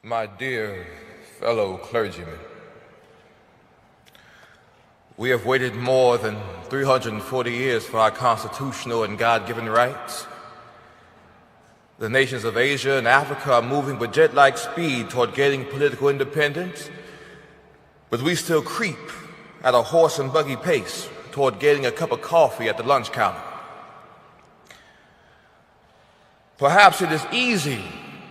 My dear fellow clergymen, we have waited more than 340 years for our constitutional and God-given rights. The nations of Asia and Africa are moving with jet-like speed toward gaining political independence, but we still creep at a horse and buggy pace toward getting a cup of coffee at the lunch counter. Perhaps it is easy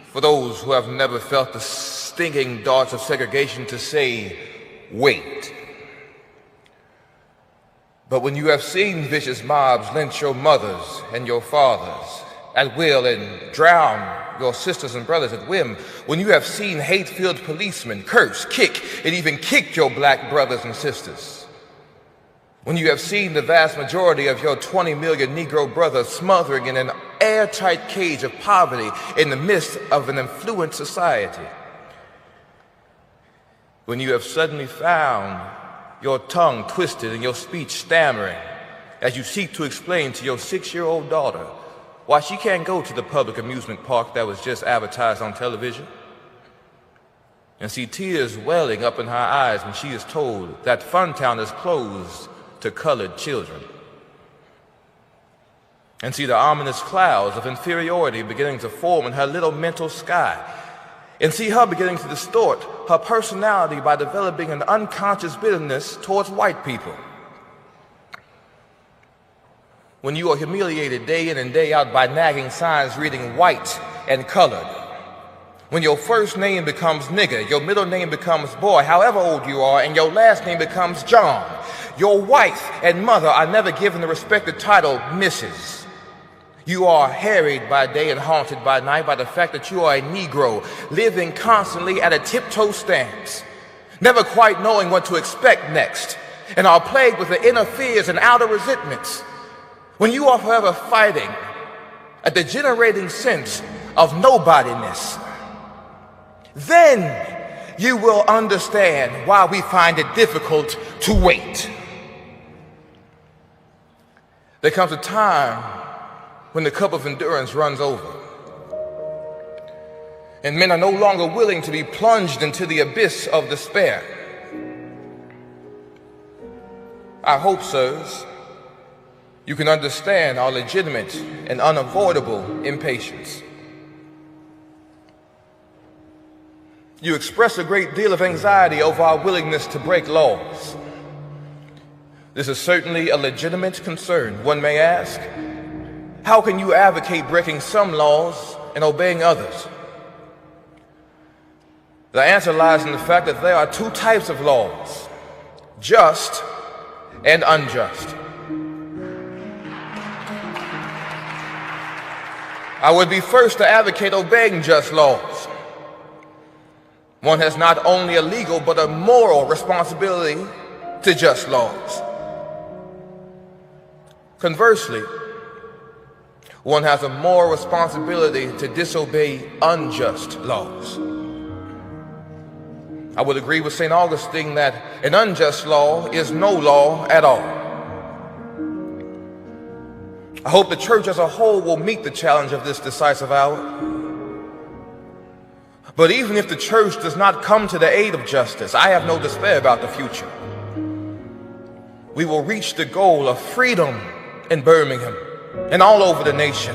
for those who have never felt the stinging darts of segregation to say, wait. But when you have seen vicious mobs lynch your mothers and your fathers at will and drown your sisters and brothers at whim, when you have seen hate-filled policemen curse, kick, and even kick your black brothers and sisters, when you have seen the vast majority of your 20 million Negro brothers smothering in an airtight cage of poverty in the midst of an affluent society, when you have suddenly found your tongue twisted and your speech stammering as you seek to explain to your 6-year-old daughter why she can't go to the public amusement park that was just advertised on television, and see tears welling up in her eyes when she is told that Funtown is closed to colored children, and see the ominous clouds of inferiority beginning to form in her little mental sky, and see her beginning to distort her personality by developing an unconscious bitterness towards white people. When you are humiliated day in and day out by nagging signs reading white and colored, when your first name becomes nigger, your middle name becomes boy, however old you are, and your last name becomes John, your wife and mother are never given the respected title Mrs. You are harried by day and haunted by night by the fact that you are a Negro, living constantly at a tiptoe stance, never quite knowing what to expect next, and are plagued with the inner fears and outer resentments. When you are forever fighting a degenerating sense of nobodiness, then you will understand why we find it difficult to wait. There comes a time when the cup of endurance runs over, and men are no longer willing to be plunged into the abyss of despair. I hope, sirs, you can understand our legitimate and unavoidable impatience. You express a great deal of anxiety over our willingness to break laws. This is certainly a legitimate concern. One may ask, how can you advocate breaking some laws and obeying others? The answer lies in the fact that there are two types of laws, just and unjust. I would be first to advocate obeying just laws. One has not only a legal but a moral responsibility to just laws. Conversely, one has a moral responsibility to disobey unjust laws. I would agree with St. Augustine that an unjust law is no law at all. I hope the church as a whole will meet the challenge of this decisive hour. But even if the church does not come to the aid of justice, I have no despair about the future. We will reach the goal of freedom in Birmingham and all over the nation.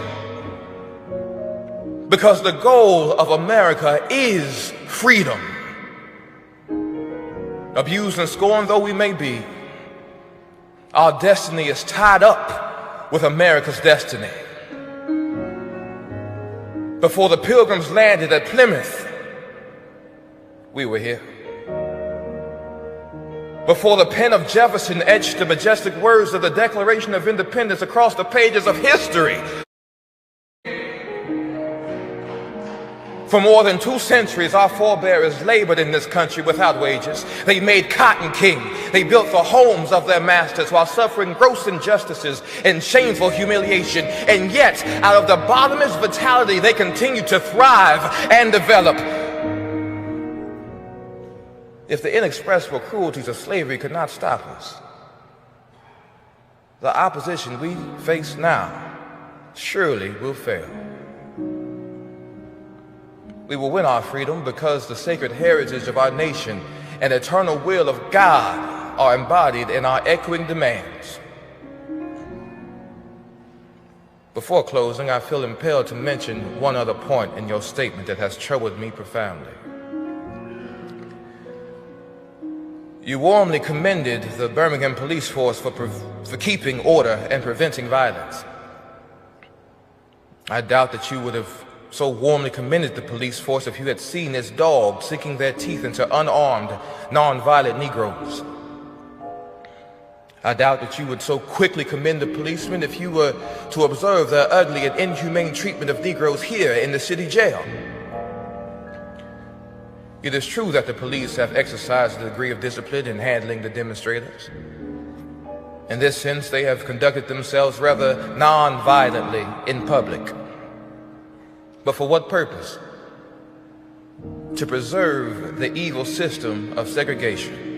Because the goal of America is freedom. Abused and scorned though we may be, our destiny is tied up with America's destiny. Before the Pilgrims landed at Plymouth, we were here. Before the pen of Jefferson etched the majestic words of the Declaration of Independence across the pages of history, for more than 2 centuries, our forebears labored in this country without wages. They made cotton king. They built the homes of their masters while suffering gross injustices and shameful humiliation. And yet, out of the bottomless vitality, they continued to thrive and develop. If the inexpressible cruelties of slavery could not stop us, the opposition we face now surely will fail. We will win our freedom because the sacred heritage of our nation and eternal will of God are embodied in our echoing demands. Before closing, I feel impelled to mention one other point in your statement that has troubled me profoundly. You warmly commended the Birmingham police force for keeping order and preventing violence. I doubt that you would have so warmly commended the police force if you had seen its dogs sinking their teeth into unarmed, non-violent Negroes. I doubt that you would so quickly commend the policemen if you were to observe the ugly and inhumane treatment of Negroes here in the city jail. It is true that the police have exercised a degree of discipline in handling the demonstrators. In this sense, they have conducted themselves rather non-violently in public. But for what purpose? To preserve the evil system of segregation.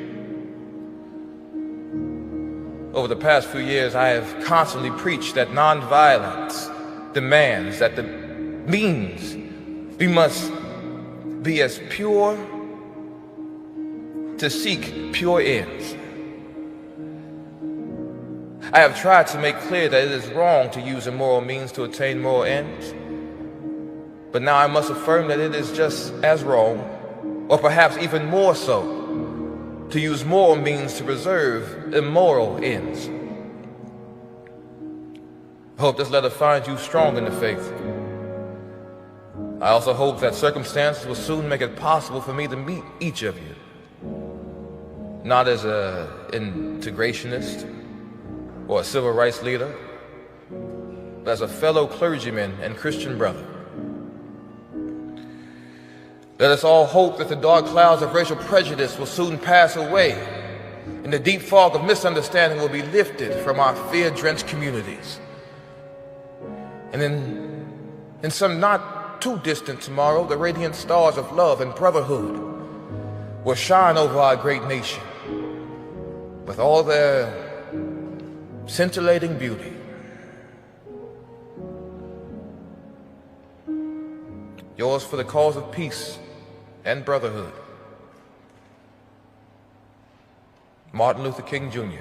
Over the past few years, I have constantly preached that nonviolence demands that the means we must be as pure to seek pure ends. I have tried to make clear that it is wrong to use immoral means to attain moral ends. But now I must affirm that it is just as wrong, or perhaps even more so, to use moral means to preserve immoral ends. I hope this letter finds you strong in the faith. I also hope that circumstances will soon make it possible for me to meet each of you, not as an integrationist or a civil rights leader, but as a fellow clergyman and Christian brother. Let us all hope that the dark clouds of racial prejudice will soon pass away and the deep fog of misunderstanding will be lifted from our fear-drenched communities. And in some not too distant tomorrow, the radiant stars of love and brotherhood will shine over our great nation with all their scintillating beauty. Yours for the cause of peace and brotherhood, Martin Luther King, Jr.